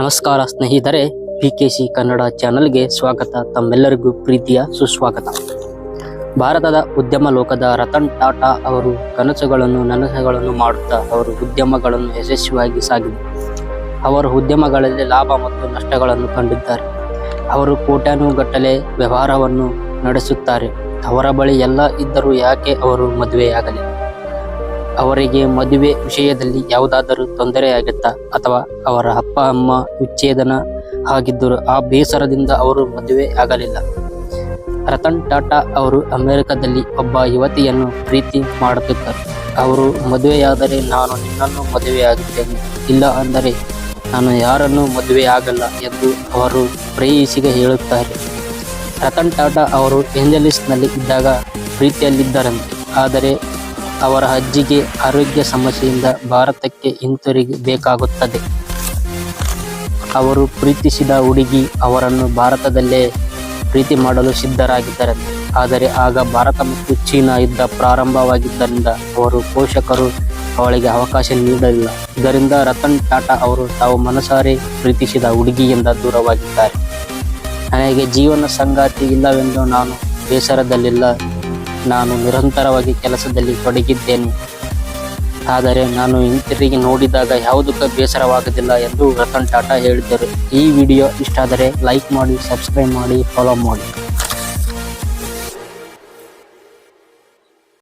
ನಮಸ್ಕಾರ ಸ್ನೇಹಿತರೆ, PKC ಕನ್ನಡ ಚಾನೆಲ್ಗೆ ಸ್ವಾಗತ. ತಮ್ಮೆಲ್ಲರಿಗೂ ಪ್ರೀತಿಯ ಸುಸ್ವಾಗತ. ಭಾರತದ ಉದ್ಯಮ ಲೋಕದ ರತನ್ ಟಾಟಾ ಅವರು ಕನಸುಗಳನ್ನು ನನಸುಗಳನ್ನು ಮಾಡುತ್ತಾ ಅವರು ಉದ್ಯಮಗಳನ್ನು ಯಶಸ್ವಿಯಾಗಿ ಸಾಗಿದೆ. ಅವರ ಉದ್ಯಮಗಳಲ್ಲಿ ಲಾಭ ಮತ್ತು ನಷ್ಟಗಳನ್ನು ಕಂಡಿದ್ದಾರೆ. ಅವರು ಕೋಟ್ಯಾನುಗಟ್ಟಲೆ ವ್ಯವಹಾರವನ್ನು ನಡೆಸುತ್ತಾರೆ. ಅವರ ಬಳಿ ಎಲ್ಲ ಇದ್ದರೂ ಯಾಕೆ ಅವರು ಮದುವೆಯಾಗಲಿ? ಅವರಿಗೆ ಮದುವೆ ವಿಷಯದಲ್ಲಿ ಯಾವುದಾದರೂ ತೊಂದರೆಯಾಗುತ್ತಾ? ಅಥವಾ ಅವರ ಅಪ್ಪ ಅಮ್ಮ ವಿಚ್ಛೇದನ ಆಗಿದ್ದರು, ಆ ಬೇಸರದಿಂದ ಅವರು ಮದುವೆ ಆಗಲಿಲ್ಲ? ರತನ್ ಟಾಟಾ ಅವರು ಅಮೆರಿಕದಲ್ಲಿ ಒಬ್ಬ ಯುವತಿಯನ್ನು ಪ್ರೀತಿ ಮಾಡುತ್ತಿದ್ದರು. ಅವರು ಮದುವೆಯಾದರೆ ನಾನು ನಿನ್ನನ್ನು ಮದುವೆಯಾಗುತ್ತೇನೆ, ಇಲ್ಲ ಅಂದರೆ ನಾನು ಯಾರನ್ನೂ ಮದುವೆಯಾಗಲ್ಲ ಎಂದು ಅವರು ಪ್ರೇಯಸಿಗೆ ಹೇಳುತ್ತಾರೆ. ರತನ್ ಟಾಟಾ ಅವರು ಏಂಜಲೀಸ್ನಲ್ಲಿ ಇದ್ದಾಗ ಪ್ರೀತಿಯಲ್ಲಿದ್ದರಂತೆ. ಆದರೆ ಅವರ ಅಜ್ಜಿಗೆ ಆರೋಗ್ಯ ಸಮಸ್ಯೆಯಿಂದ ಭಾರತಕ್ಕೆ ಹಿಂತಿರುಗಬೇಕಾಗುತ್ತದೆ. ಅವರು ಪ್ರೀತಿಸಿದ ಹುಡುಗಿ ಅವರನ್ನು ಭಾರತದಲ್ಲೇ ಪ್ರೀತಿ ಸಿದ್ಧರಾಗಿದ್ದರಂತೆ. ಆದರೆ ಆಗ ಭಾರತ ಮತ್ತು ಚೀನಾ ಯುದ್ಧ ಪ್ರಾರಂಭವಾಗಿದ್ದರಿಂದ ಅವರು ಪೋಷಕರು ಅವಳಿಗೆ ಅವಕಾಶ ನೀಡಲಿಲ್ಲ. ಇದರಿಂದ ರತನ್ ಟಾಟಾ ಅವರು ತಾವು ಮನಸಾರೆ ಪ್ರೀತಿಸಿದ ಹುಡುಗಿಯಿಂದ ದೂರವಾಗಿದ್ದಾರೆ. ನನಗೆ ಜೀವನ ಸಂಗಾತಿ ಇಲ್ಲವೆಂದು ನಾನು ಬೇಸರದಲ್ಲಿಲ್ಲ. ನಾನು ನಿರಂತರವಾಗಿ ಕೆಲಸದಲ್ಲಿ ತೊಡಗಿದ್ದೇನೆ. ಆದರೆ ನಾನು ಹಿಂತಿರುಗಿ ನೋಡಿದಾಗ ಯಾವುದಕ್ಕೂ ಬೇಸರವಾಗುವುದಿಲ್ಲ ಎಂದು ರತನ್ ಟಾಟಾ ಹೇಳಿದರು. ಈ ವಿಡಿಯೋ ಇಷ್ಟ ಆದರೆ ಲೈಕ್ ಮಾಡಿ, ಸಬ್ಸ್ಕ್ರೈಬ್ ಮಾಡಿ, ಫಾಲೋ ಮಾಡಿ.